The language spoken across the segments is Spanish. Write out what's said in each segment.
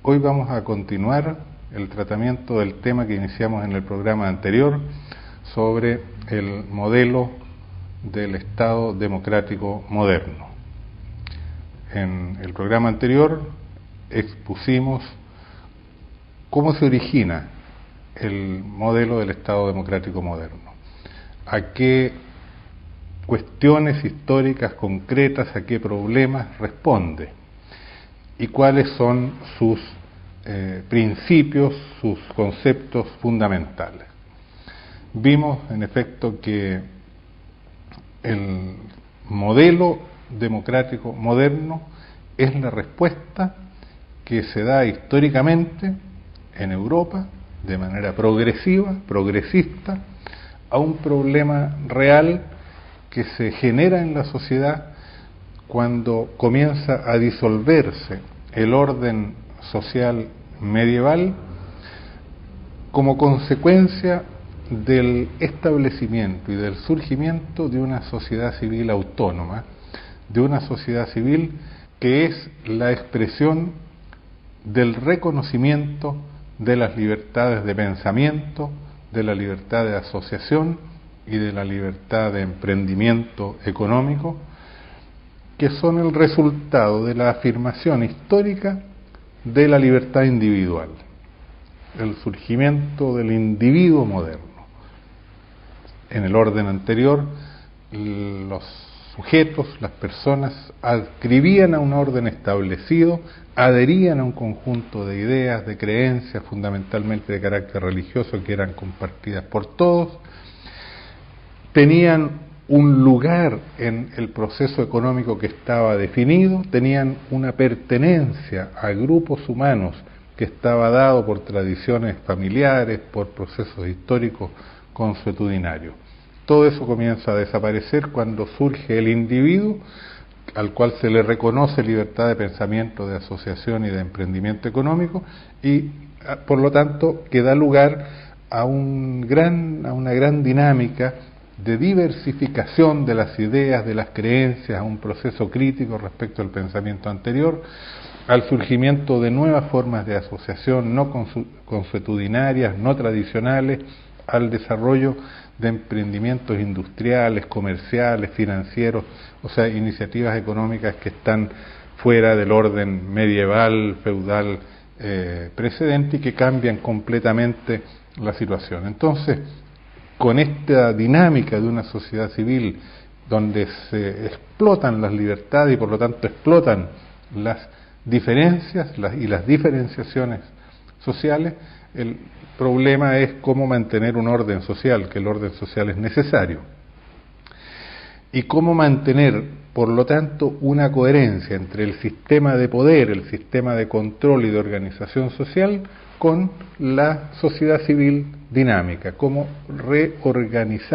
Hoy vamos a continuar el tratamiento del tema que iniciamos en el programa anterior sobre el modelo del Estado democrático moderno. En el programa anterior expusimos cómo se origina el modelo del Estado democrático moderno, a qué cuestiones históricas concretas, a qué problemas responde y cuáles son sus principios, sus conceptos fundamentales. Vimos, en efecto, que el modelo democrático moderno es la respuesta que se da históricamente en Europa de manera progresista, a un problema real que se genera en la sociedad cuando comienza a disolverse el orden social medieval como consecuencia del establecimiento y del surgimiento de una sociedad civil autónoma, de una sociedad civil que es la expresión del reconocimiento de las libertades de pensamiento, de la libertad de asociación y de la libertad de emprendimiento económico, que son el resultado de la afirmación histórica de la libertad individual, el surgimiento del individuo moderno. En el orden anterior, los sujetos, las personas, adscribían a un orden establecido, adherían a un conjunto de ideas, de creencias, fundamentalmente de carácter religioso, que eran compartidas por todos, tenían un lugar en el proceso económico que estaba definido, tenían una pertenencia a grupos humanos que estaba dado por tradiciones familiares, por procesos históricos consuetudinarios. Todo eso comienza a desaparecer cuando surge el individuo, al cual se le reconoce libertad de pensamiento, de asociación y de emprendimiento económico, y por lo tanto que da lugar a una gran dinámica de diversificación de las ideas, de las creencias, a un proceso crítico respecto al pensamiento anterior, al surgimiento de nuevas formas de asociación no consuetudinarias, no tradicionales, al desarrollo de emprendimientos industriales, comerciales, financieros, o sea, iniciativas económicas que están fuera del orden medieval, feudal precedente y que cambian completamente la situación. Entonces, con esta dinámica de una sociedad civil donde se explotan las libertades y por lo tanto explotan las diferencias y las diferenciaciones sociales, el problema es cómo mantener un orden social, que el orden social es necesario, y cómo mantener, por lo tanto, una coherencia entre el sistema de poder, el sistema de control y de organización social con la sociedad civil dinámica, cómo reorganar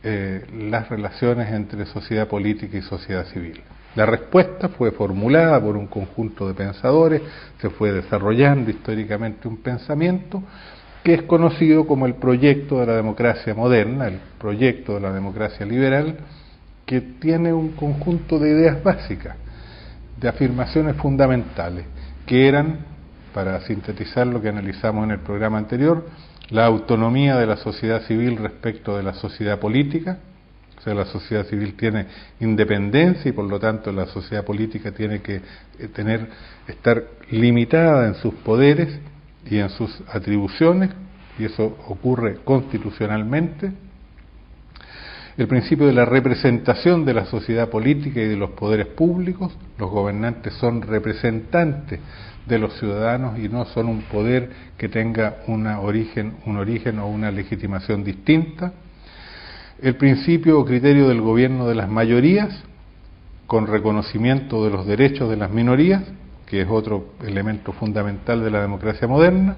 las relaciones entre sociedad política y sociedad civil. La respuesta fue formulada por un conjunto de pensadores, se fue desarrollando históricamente un pensamiento que es conocido como el proyecto de la democracia moderna, el proyecto de la democracia liberal, que tiene un conjunto de ideas básicas, de afirmaciones fundamentales, que eran, para sintetizar lo que analizamos en el programa anterior, la autonomía de la sociedad civil respecto de la sociedad política. O sea, la sociedad civil tiene independencia y por lo tanto la sociedad política tiene que estar limitada en sus poderes y en sus atribuciones, y eso ocurre constitucionalmente. El principio de la representación de la sociedad política y de los poderes públicos. Los gobernantes son representantes de los ciudadanos y no son un poder que tenga un origen o una legitimación distinta. El principio o criterio del gobierno de las mayorías, con reconocimiento de los derechos de las minorías, que es otro elemento fundamental de la democracia moderna.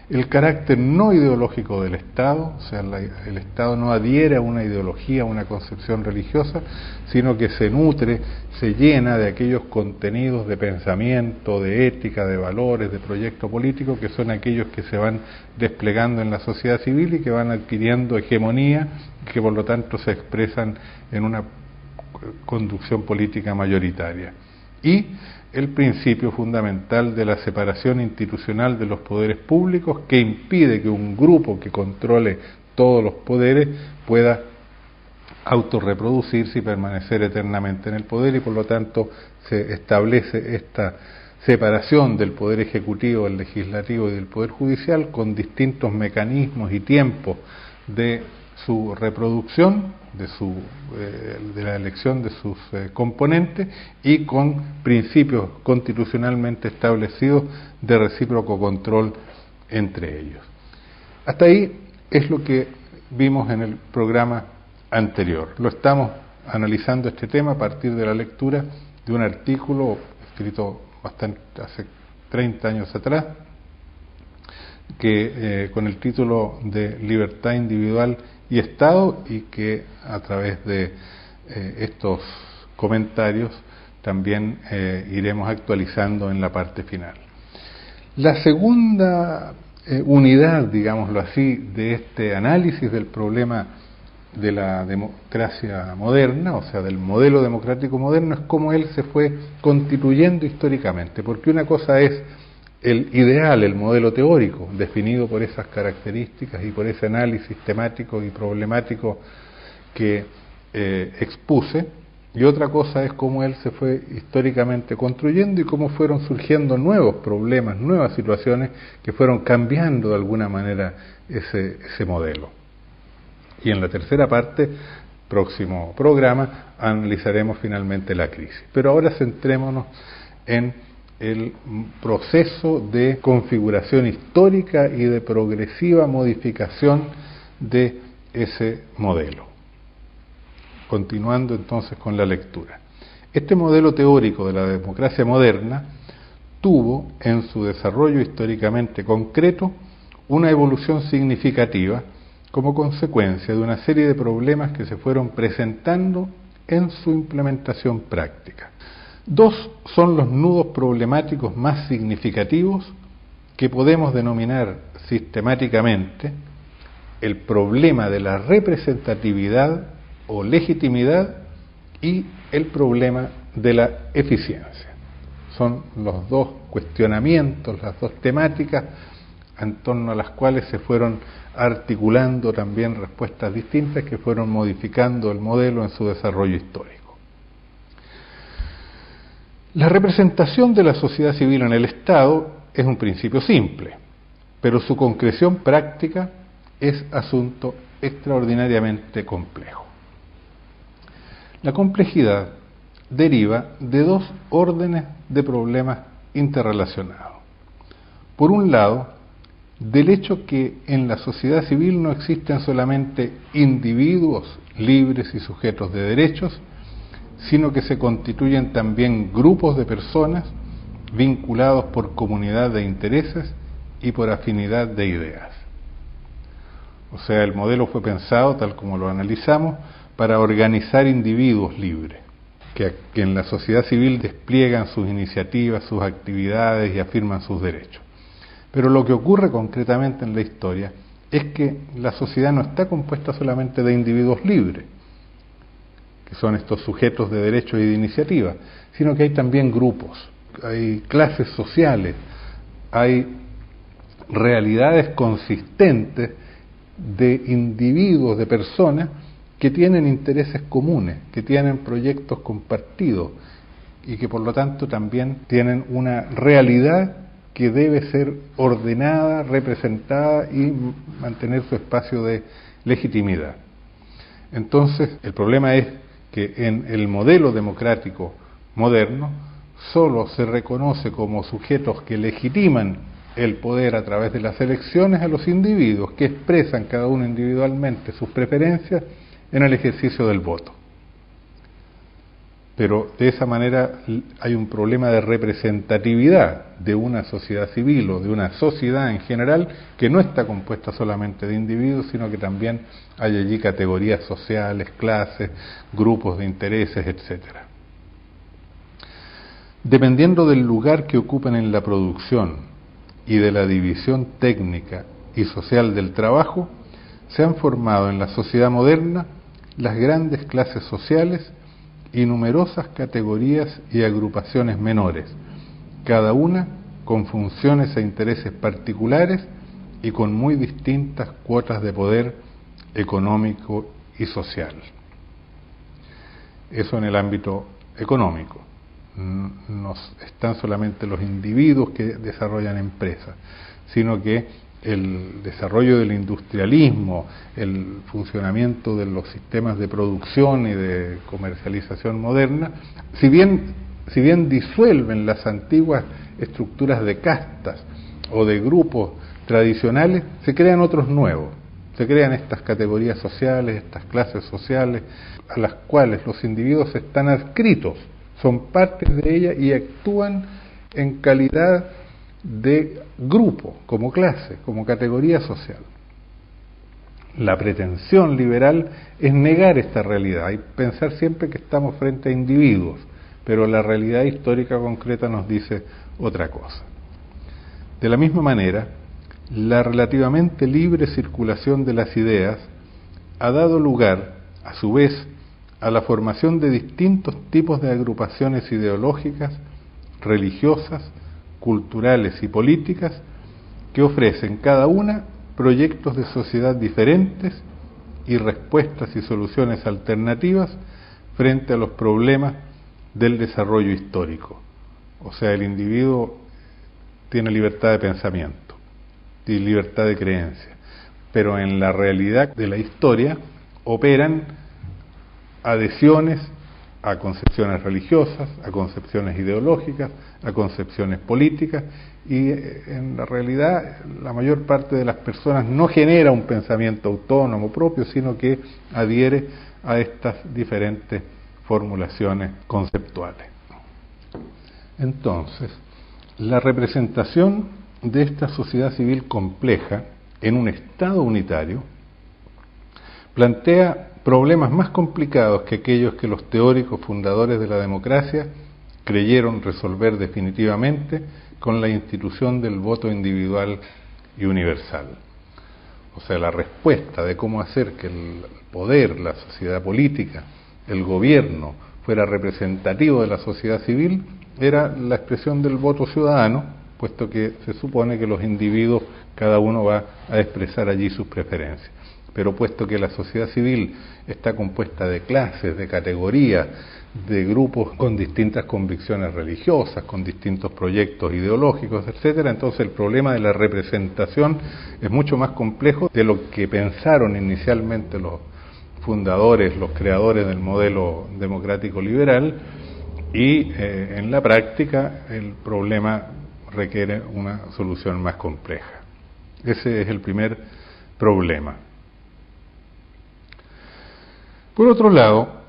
El carácter no ideológico del Estado, o sea, el Estado no adhiere a una ideología, a una concepción religiosa, sino que se nutre, se llena de aquellos contenidos de pensamiento, de ética, de valores, de proyecto político, que son aquellos que se van desplegando en la sociedad civil y que van adquiriendo hegemonía, que por lo tanto se expresan en una conducción política mayoritaria. y el principio fundamental de la separación institucional de los poderes públicos, que impide que un grupo que controle todos los poderes pueda autorreproducirse y permanecer eternamente en el poder, y por lo tanto se establece esta separación del poder ejecutivo, del legislativo y del poder judicial con distintos mecanismos y tiempos de su reproducción, de la elección de sus componentes, y con principios constitucionalmente establecidos de recíproco control entre ellos. Hasta ahí es lo que vimos en el programa anterior. Lo estamos analizando este tema a partir de la lectura de un artículo escrito hace 30 años atrás, que con el título de Libertad Individual y Estado, y que a través de estos comentarios también iremos actualizando en la parte final. La segunda unidad, digámoslo así, de este análisis del problema de la democracia moderna, o sea, del modelo democrático moderno, es cómo él se fue constituyendo históricamente, porque una cosa es el ideal, el modelo teórico, definido por esas características y por ese análisis temático y problemático que expuse, y otra cosa es cómo él se fue históricamente construyendo y cómo fueron surgiendo nuevos problemas, nuevas situaciones que fueron cambiando de alguna manera ese modelo. Y en la tercera parte, próximo programa, analizaremos finalmente la crisis. Pero ahora centrémonos en el proceso de configuración histórica y de progresiva modificación de ese modelo. Continuando entonces con la lectura. Este modelo teórico de la democracia moderna tuvo en su desarrollo históricamente concreto una evolución significativa como consecuencia de una serie de problemas que se fueron presentando en su implementación práctica. Dos son los nudos problemáticos más significativos que podemos denominar sistemáticamente el problema de la representatividad o legitimidad y el problema de la eficiencia. Son los dos cuestionamientos, las dos temáticas en torno a las cuales se fueron articulando también respuestas distintas que fueron modificando el modelo en su desarrollo histórico. La representación de la sociedad civil en el Estado es un principio simple, pero su concreción práctica es asunto extraordinariamente complejo. La complejidad deriva de dos órdenes de problemas interrelacionados. Por un lado, del hecho que en la sociedad civil no existen solamente individuos libres y sujetos de derechos, sino que se constituyen también grupos de personas vinculados por comunidad de intereses y por afinidad de ideas. O sea, el modelo fue pensado, tal como lo analizamos, para organizar individuos libres, que en la sociedad civil despliegan sus iniciativas, sus actividades y afirman sus derechos. Pero lo que ocurre concretamente en la historia es que la sociedad no está compuesta solamente de individuos libres, que son estos sujetos de derechos y de iniciativa, sino que hay también grupos, hay clases sociales, hay realidades consistentes de individuos, de personas que tienen intereses comunes, que tienen proyectos compartidos y que por lo tanto también tienen una realidad que debe ser ordenada, representada y mantener su espacio de legitimidad. Entonces, el problema es que en el modelo democrático moderno solo se reconoce como sujetos que legitiman el poder a través de las elecciones a los individuos que expresan cada uno individualmente sus preferencias en el ejercicio del voto. Pero de esa manera hay un problema de representatividad de una sociedad civil o de una sociedad en general que no está compuesta solamente de individuos, sino que también hay allí categorías sociales, clases, grupos de intereses, etc. Dependiendo del lugar que ocupan en la producción y de la división técnica y social del trabajo, se han formado en la sociedad moderna las grandes clases sociales y numerosas categorías y agrupaciones menores, cada una con funciones e intereses particulares y con muy distintas cuotas de poder económico y social. Eso en el ámbito económico. No están solamente los individuos que desarrollan empresas, sino que el desarrollo del industrialismo, el funcionamiento de los sistemas de producción y de comercialización moderna, si bien disuelven las antiguas estructuras de castas o de grupos tradicionales, se crean otros nuevos. Se crean estas categorías sociales, estas clases sociales, a las cuales los individuos están adscritos, son partes de ella y actúan en calidad de grupo, como clase, como categoría social. La pretensión liberal es negar esta realidad y pensar siempre que estamos frente a individuos, pero la realidad histórica concreta nos dice otra cosa. De la misma manera, la relativamente libre circulación de las ideas ha dado lugar, a su vez, a la formación de distintos tipos de agrupaciones ideológicas, religiosas, culturales y políticas que ofrecen cada una proyectos de sociedad diferentes y respuestas y soluciones alternativas frente a los problemas del desarrollo histórico. O sea, el individuo tiene libertad de pensamiento y libertad de creencia, pero en la realidad de la historia operan adhesiones a concepciones religiosas, a concepciones ideológicas, a concepciones políticas, y en la realidad la mayor parte de las personas no genera un pensamiento autónomo propio, sino que adhiere a estas diferentes formulaciones conceptuales. Entonces, la representación de esta sociedad civil compleja en un Estado unitario plantea problemas más complicados que aquellos que los teóricos fundadores de la democracia creyeron resolver definitivamente con la institución del voto individual y universal. O sea, la respuesta de cómo hacer que el poder, la sociedad política, el gobierno fuera representativo de la sociedad civil era la expresión del voto ciudadano, puesto que se supone que los individuos, cada uno va a expresar allí sus preferencias. Pero puesto que la sociedad civil está compuesta de clases, de categorías, de grupos con distintas convicciones religiosas, con distintos proyectos ideológicos, etcétera, entonces el problema de la representación es mucho más complejo de lo que pensaron inicialmente los fundadores, los creadores del modelo democrático liberal, y en la práctica el problema requiere una solución más compleja. Ese es el primer problema. Por otro lado,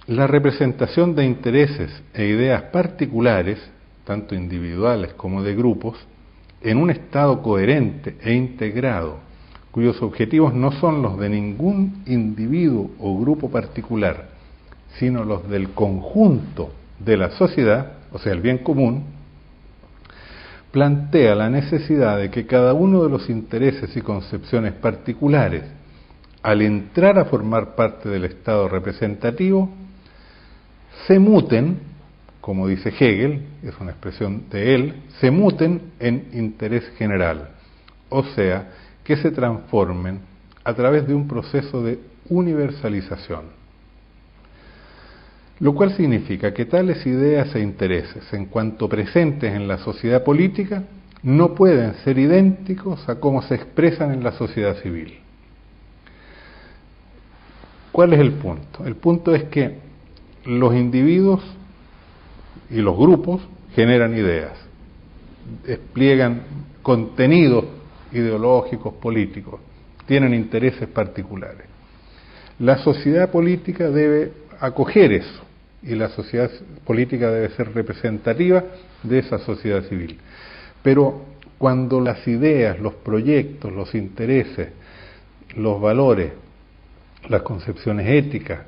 la representación de intereses e ideas particulares, tanto individuales como de grupos, en un Estado coherente e integrado, cuyos objetivos no son los de ningún individuo o grupo particular, sino los del conjunto de la sociedad, o sea, el bien común, plantea la necesidad de que cada uno de los intereses y concepciones particulares, al entrar a formar parte del Estado representativo, se muten, como dice Hegel, es una expresión de él, se muten en interés general, o sea, que se transformen a través de un proceso de universalización. Lo cual significa que tales ideas e intereses, en cuanto presentes en la sociedad política, no pueden ser idénticos a cómo se expresan en la sociedad civil. ¿Cuál es el punto? El punto es que los individuos y los grupos generan ideas, despliegan contenidos ideológicos, políticos, tienen intereses particulares. La sociedad política debe acoger eso, y la sociedad política debe ser representativa de esa sociedad civil. Pero cuando las ideas, los proyectos, los intereses, los valores, las concepciones éticas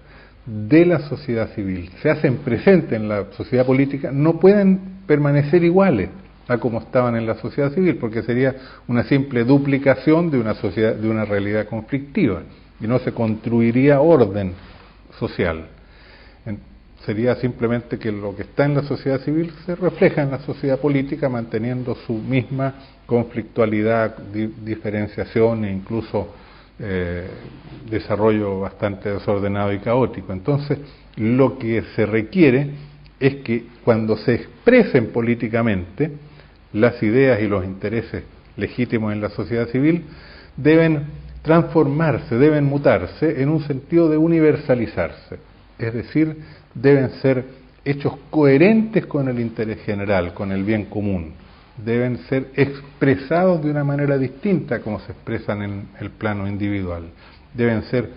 de la sociedad civil se hacen presentes en la sociedad política, no pueden permanecer iguales a como estaban en la sociedad civil, porque sería una simple duplicación de una sociedad, de una realidad conflictiva, y no se construiría orden social. sería simplemente que lo que está en la sociedad civil se refleja en la sociedad política, manteniendo su misma conflictualidad, diferenciación e incluso desarrollo bastante desordenado y caótico. Entonces, lo que se requiere es que cuando se expresen políticamente las ideas y los intereses legítimos en la sociedad civil, deben transformarse, deben mutarse en un sentido de universalizarse, es decir, deben ser hechos coherentes con el interés general, con el bien común, deben ser expresados de una manera distinta como se expresan en el plano individual, deben ser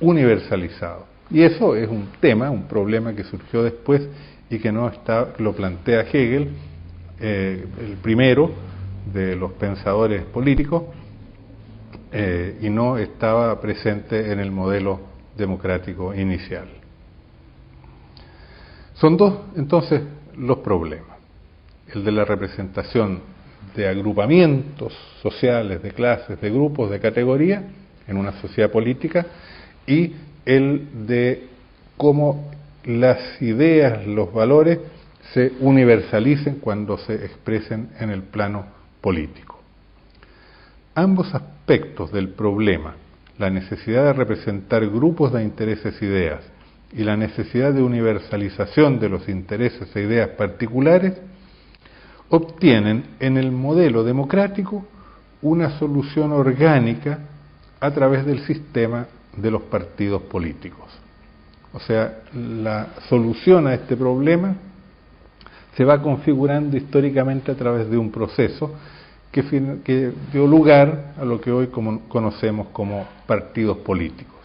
universalizados. Y eso es un tema, un problema que surgió después y que no está, lo plantea Hegel, el primero de los pensadores políticos, y no estaba presente en el modelo democrático inicial. Son dos, entonces, los problemas. El de la representación de agrupamientos sociales, de clases, de grupos, de categorías en una sociedad política, y el de cómo las ideas, los valores se universalicen cuando se expresen en el plano político. Ambos aspectos del problema, la necesidad de representar grupos de intereses e ideas y la necesidad de universalización de los intereses e ideas particulares, obtienen en el modelo democrático una solución orgánica a través del sistema de los partidos políticos. O sea, la solución a este problema se va configurando históricamente a través de un proceso que dio lugar a lo que hoy conocemos como partidos políticos.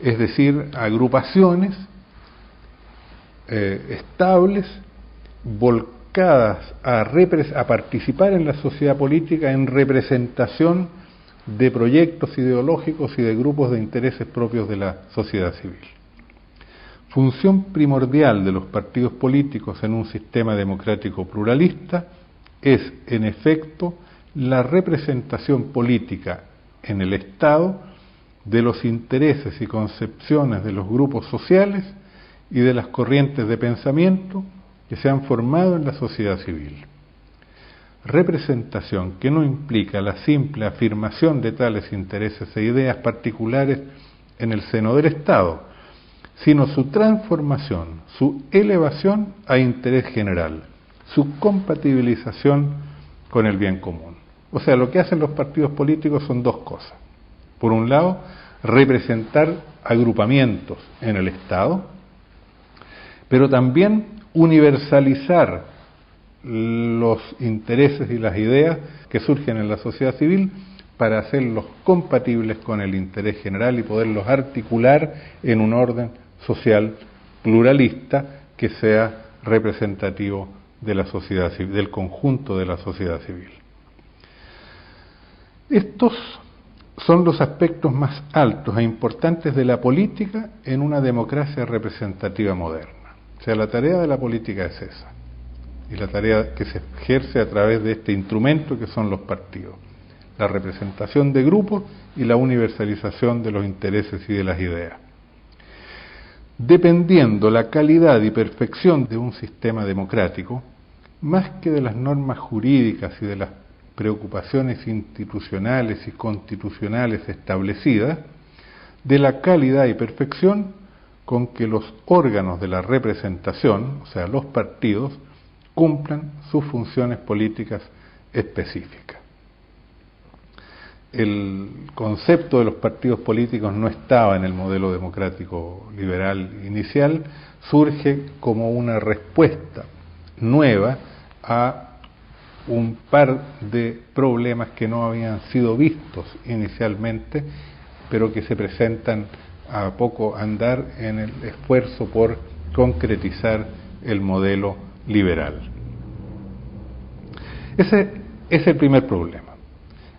Es decir, agrupaciones estables, volcadas a participar en la sociedad política en representación de proyectos ideológicos y de grupos de intereses propios de la sociedad civil. Función primordial de los partidos políticos en un sistema democrático pluralista es, en efecto, la representación política en el Estado de los intereses y concepciones de los grupos sociales y de las corrientes de pensamiento que se han formado en la sociedad civil. Representación que no implica la simple afirmación de tales intereses e ideas particulares en el seno del Estado, sino su transformación, su elevación a interés general, su compatibilización con el bien común. O sea, lo que hacen los partidos políticos son dos cosas. Por un lado, representar agrupamientos en el Estado, pero también universalizar los intereses y las ideas que surgen en la sociedad civil para hacerlos compatibles con el interés general y poderlos articular en un orden social pluralista que sea representativo de la sociedad civil, del conjunto de la sociedad civil. Estos son los aspectos más altos e importantes de la política en una democracia representativa moderna. O sea, la tarea de la política es esa, y la tarea que se ejerce a través de este instrumento que son los partidos, la representación de grupos y la universalización de los intereses y de las ideas. Dependiendo la calidad y perfección de un sistema democrático, más que de las normas jurídicas y de las preocupaciones institucionales y constitucionales establecidas, de la calidad y perfección con que los órganos de la representación, o sea, los partidos, cumplan sus funciones políticas específicas. El concepto de los partidos políticos no estaba en el modelo democrático liberal inicial, surge como una respuesta nueva a un par de problemas que no habían sido vistos inicialmente, pero que se presentan a poco andar en el esfuerzo por concretizar el modelo liberal. Ese es el primer problema.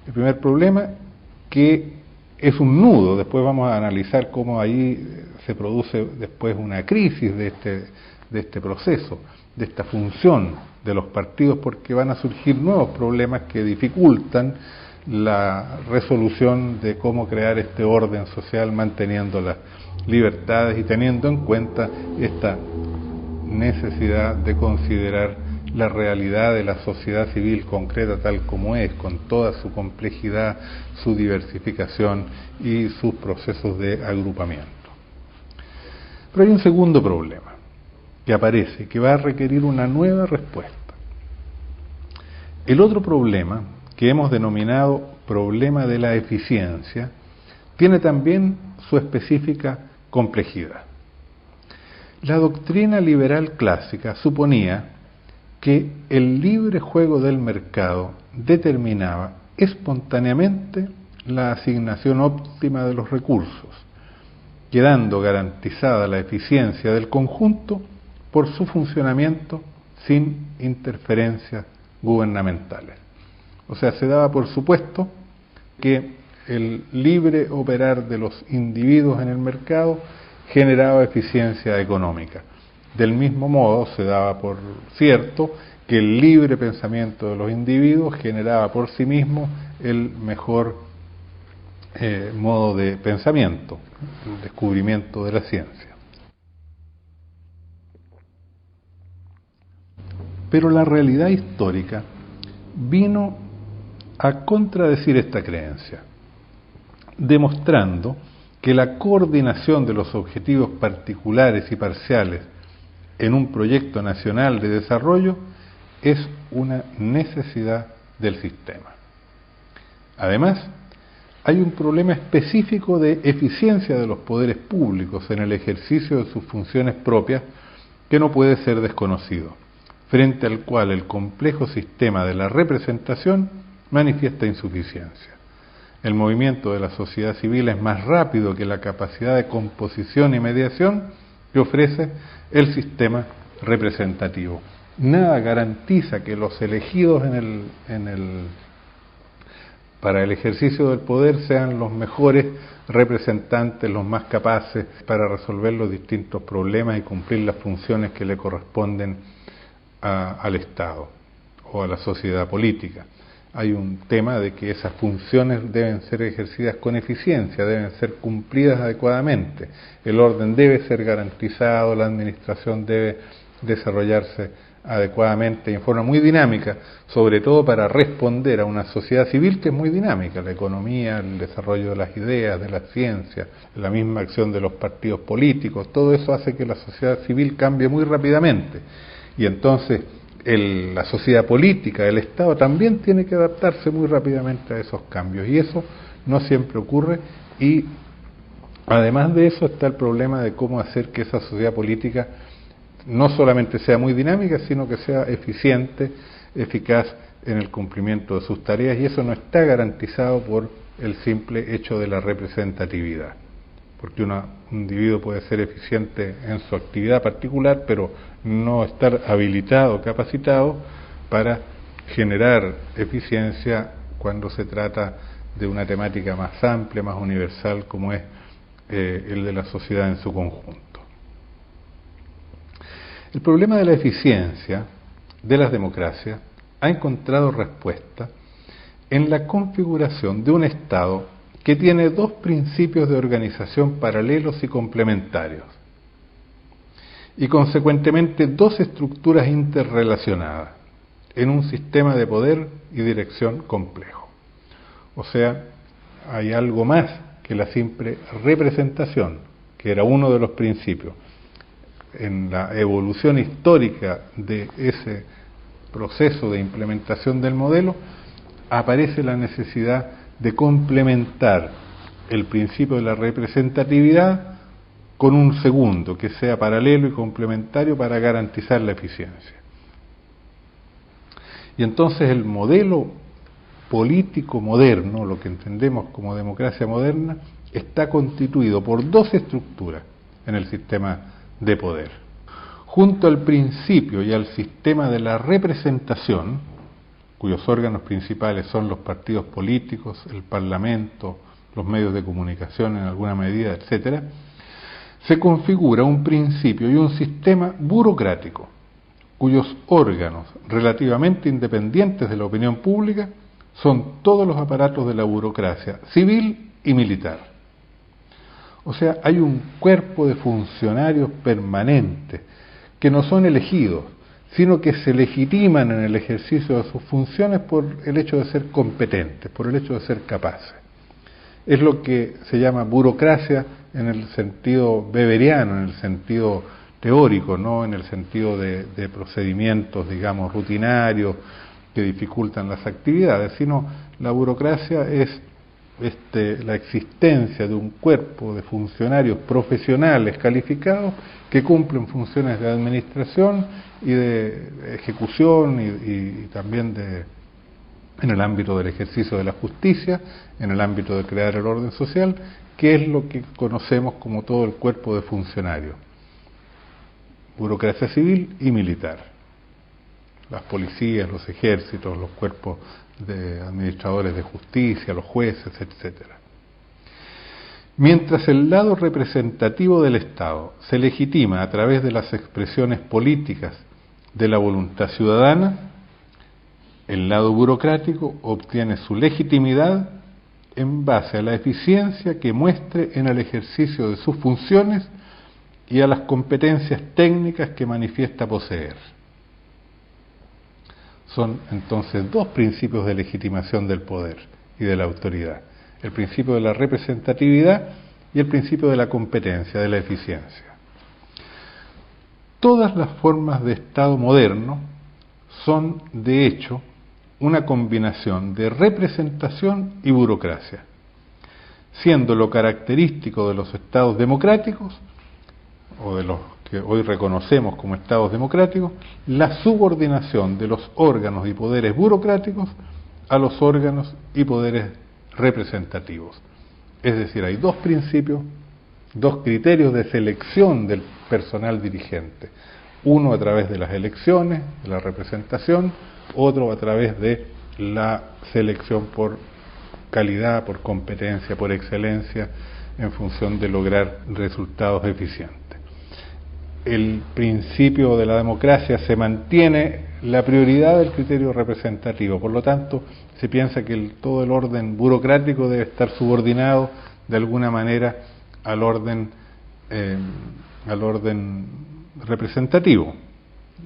El primer problema, que es un nudo. Después vamos a analizar cómo ahí se produce después una crisis de este proceso, de esta función de los partidos, porque van a surgir nuevos problemas que dificultan la resolución de cómo crear este orden social manteniendo las libertades y teniendo en cuenta esta necesidad de considerar la realidad de la sociedad civil concreta tal como es, con toda su complejidad, su diversificación y sus procesos de agrupamiento. Pero hay un segundo problema que aparece, que va a requerir una nueva respuesta. El otro problema, que hemos denominado problema de la eficiencia, tiene también su específica complejidad. La doctrina liberal clásica suponía que el libre juego del mercado determinaba espontáneamente la asignación óptima de los recursos, quedando garantizada la eficiencia del conjunto por su funcionamiento sin interferencias gubernamentales. O sea, se daba por supuesto que el libre operar de los individuos en el mercado generaba eficiencia económica. Del mismo modo, se daba por cierto que el libre pensamiento de los individuos generaba por sí mismo el mejor modo de pensamiento, el descubrimiento de la ciencia. Pero la realidad histórica vino a contradecir esta creencia, demostrando que la coordinación de los objetivos particulares y parciales en un proyecto nacional de desarrollo es una necesidad del sistema. Además, hay un problema específico de eficiencia de los poderes públicos en el ejercicio de sus funciones propias que no puede ser desconocido, frente al cual el complejo sistema de la representación manifiesta insuficiencia. El movimiento de la sociedad civil es más rápido que la capacidad de composición y mediación que ofrece el sistema representativo. Nada garantiza que los elegidos para el ejercicio del poder sean los mejores representantes, los más capaces para resolver los distintos problemas y cumplir las funciones que le corresponden al Estado o a la sociedad política. Hay un tema de que esas funciones deben ser ejercidas con eficiencia, deben ser cumplidas adecuadamente. El orden debe ser garantizado, la administración debe desarrollarse adecuadamente y en forma muy dinámica, sobre todo para responder a una sociedad civil que es muy dinámica, la economía, el desarrollo de las ideas, de la ciencia, la misma acción de los partidos políticos, todo eso hace que la sociedad civil cambie muy rápidamente. Y entonces la sociedad política, el Estado también tiene que adaptarse muy rápidamente a esos cambios y eso no siempre ocurre y además de eso está el problema de cómo hacer que esa sociedad política no solamente sea muy dinámica, sino que sea eficiente, eficaz en el cumplimiento de sus tareas y eso no está garantizado por el simple hecho de la representatividad. Porque un individuo puede ser eficiente en su actividad particular, pero no estar habilitado, capacitado para generar eficiencia cuando se trata de una temática más amplia, más universal, como es el de la sociedad en su conjunto. El problema de la eficiencia de las democracias ha encontrado respuesta en la configuración de un Estado que tiene dos principios de organización paralelos y complementarios, y consecuentemente dos estructuras interrelacionadas en un sistema de poder y dirección complejo. O sea, hay algo más que la simple representación, que era uno de los principios. En la evolución histórica de ese proceso de implementación del modelo, aparece la necesidad de complementar el principio de la representatividad con un segundo, que sea paralelo y complementario para garantizar la eficiencia. Y entonces el modelo político moderno, lo que entendemos como democracia moderna, está constituido por dos estructuras en el sistema de poder. Junto al principio y al sistema de la representación, cuyos órganos principales son los partidos políticos, el Parlamento, los medios de comunicación en alguna medida, etcétera, se configura un principio y un sistema burocrático, cuyos órganos relativamente independientes de la opinión pública son todos los aparatos de la burocracia civil y militar. O sea, hay un cuerpo de funcionarios permanentes que no son elegidos, sino que se legitiman en el ejercicio de sus funciones por el hecho de ser competentes, por el hecho de ser capaces. Es lo que se llama burocracia en el sentido weberiano, en el sentido teórico, no en el sentido de procedimientos, digamos, rutinarios que dificultan las actividades, sino la burocracia es la existencia de un cuerpo de funcionarios profesionales calificados que cumplen funciones de administración y de ejecución y también en el ámbito del ejercicio de la justicia, en el ámbito de crear el orden social, que es lo que conocemos como todo el cuerpo de funcionarios. Burocracia civil y militar. Las policías, los ejércitos, los cuerpos de administradores de justicia, los jueces, etcétera. Mientras el lado representativo del Estado se legitima a través de las expresiones políticas de la voluntad ciudadana, el lado burocrático obtiene su legitimidad en base a la eficiencia que muestre en el ejercicio de sus funciones y a las competencias técnicas que manifiesta poseer. Son entonces dos principios de legitimación del poder y de la autoridad: el principio de la representatividad y el principio de la competencia, de la eficiencia. Todas las formas de Estado moderno son, de hecho, una combinación de representación y burocracia, siendo lo característico de los Estados democráticos, o de los que hoy reconocemos como Estados democráticos, la subordinación de los órganos y poderes burocráticos a los órganos y poderes representativos. Es decir, hay dos principios, dos criterios de selección del personal dirigente. Uno a través de las elecciones, de la representación, otro a través de la selección por calidad, por competencia, por excelencia, en función de lograr resultados eficientes. El principio de la democracia se mantiene la prioridad del criterio representativo, por lo tanto se piensa que todo el orden burocrático debe estar subordinado de alguna manera al orden representativo,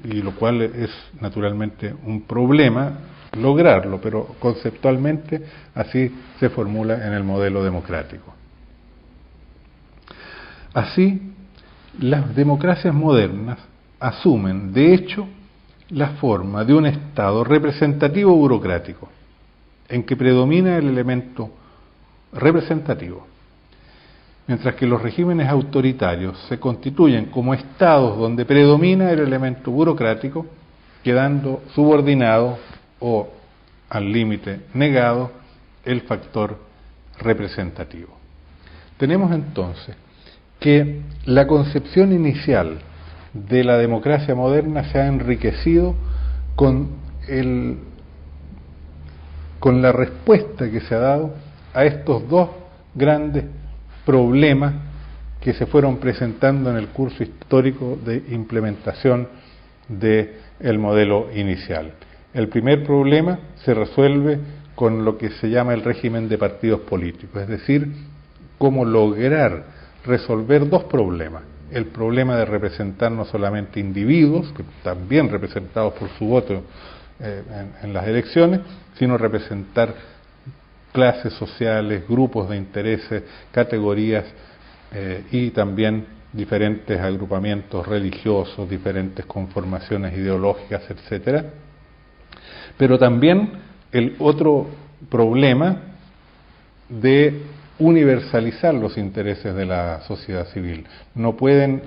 y lo cual es naturalmente un problema lograrlo, pero conceptualmente así se formula en el modelo democrático. Así, las democracias modernas asumen, de hecho, la forma de un Estado representativo burocrático, en que predomina el elemento representativo, mientras que los regímenes autoritarios se constituyen como Estados donde predomina el elemento burocrático, quedando subordinado o, al límite, negado el factor representativo. Tenemos entonces que la concepción inicial de la democracia moderna se ha enriquecido con la respuesta que se ha dado a estos dos grandes problemas que se fueron presentando en el curso histórico de implementación del modelo inicial. El primer problema se resuelve con lo que se llama el régimen de partidos políticos, es decir, cómo lograr resolver dos problemas: el problema de representar no solamente individuos, que también representados por su voto en las elecciones, sino representar clases sociales, grupos de intereses, categorías y también diferentes agrupamientos religiosos, diferentes conformaciones ideológicas, etcétera. Pero también el otro problema de universalizar los intereses de la sociedad civil. No pueden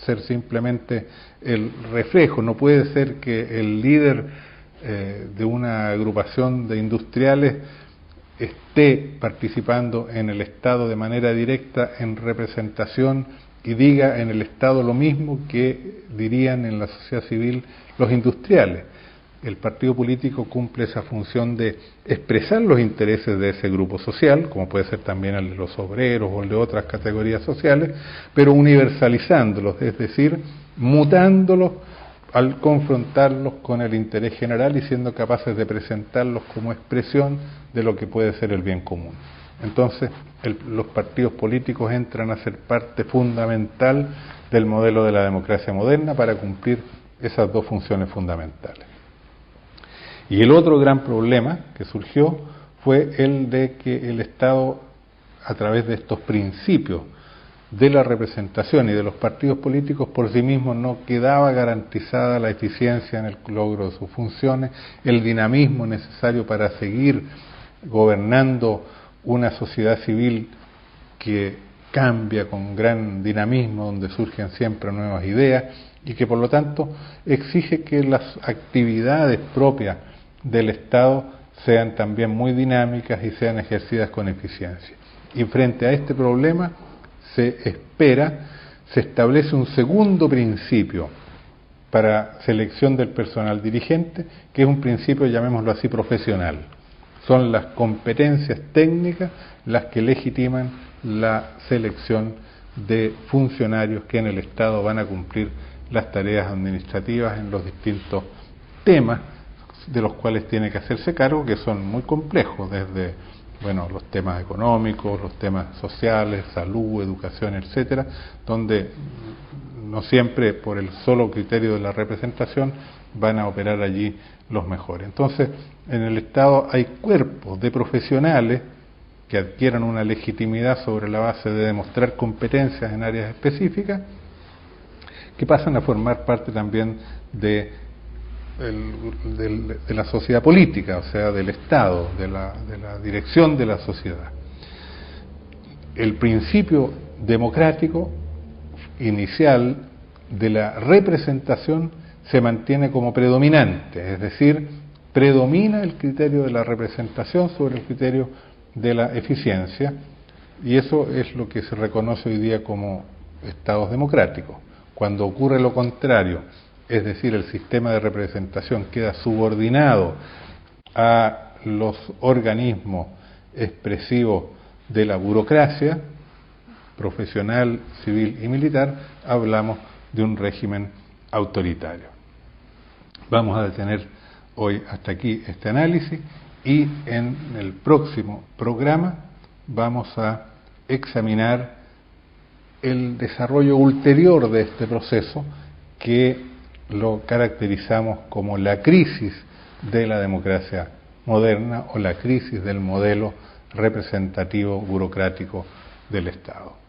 ser simplemente el reflejo, no puede ser que el líder de una agrupación de industriales esté participando en el Estado de manera directa en representación y diga en el Estado lo mismo que dirían en la sociedad civil los industriales. El partido político cumple esa función de expresar los intereses de ese grupo social, como puede ser también el de los obreros o el de otras categorías sociales, pero universalizándolos, es decir, mutándolos al confrontarlos con el interés general y siendo capaces de presentarlos como expresión de lo que puede ser el bien común. Entonces, los partidos políticos entran a ser parte fundamental del modelo de la democracia moderna para cumplir esas dos funciones fundamentales. Y el otro gran problema que surgió fue el de que el Estado, a través de estos principios de la representación y de los partidos políticos, por sí mismos no quedaba garantizada la eficiencia en el logro de sus funciones, el dinamismo necesario para seguir gobernando una sociedad civil que cambia con gran dinamismo, donde surgen siempre nuevas ideas y que por lo tanto exige que las actividades propias del Estado sean también muy dinámicas y sean ejercidas con eficiencia. Y frente a este problema se establece un segundo principio para selección del personal dirigente, que es un principio, llamémoslo así, profesional. Son las competencias técnicas las que legitiman la selección de funcionarios que en el Estado van a cumplir las tareas administrativas en los distintos temas de los cuales tiene que hacerse cargo, que son muy complejos, desde los temas económicos, los temas sociales, salud, educación, etcétera, donde no siempre por el solo criterio de la representación van a operar allí los mejores. Entonces, en el Estado hay cuerpos de profesionales que adquieran una legitimidad sobre la base de demostrar competencias en áreas específicas, que pasan a formar parte también de la sociedad política, o sea, del Estado, de la dirección de la sociedad. El principio democrático inicial de la representación se mantiene como predominante, es decir, predomina el criterio de la representación sobre el criterio de la eficiencia, y eso es lo que se reconoce hoy día como estados democráticos. Cuando ocurre lo contrario, es decir, el sistema de representación queda subordinado a los organismos expresivos de la burocracia profesional, civil y militar, hablamos de un régimen autoritario. Vamos a detener hoy hasta aquí este análisis y en el próximo programa vamos a examinar el desarrollo ulterior de este proceso, que lo caracterizamos como la crisis de la democracia moderna o la crisis del modelo representativo burocrático del Estado.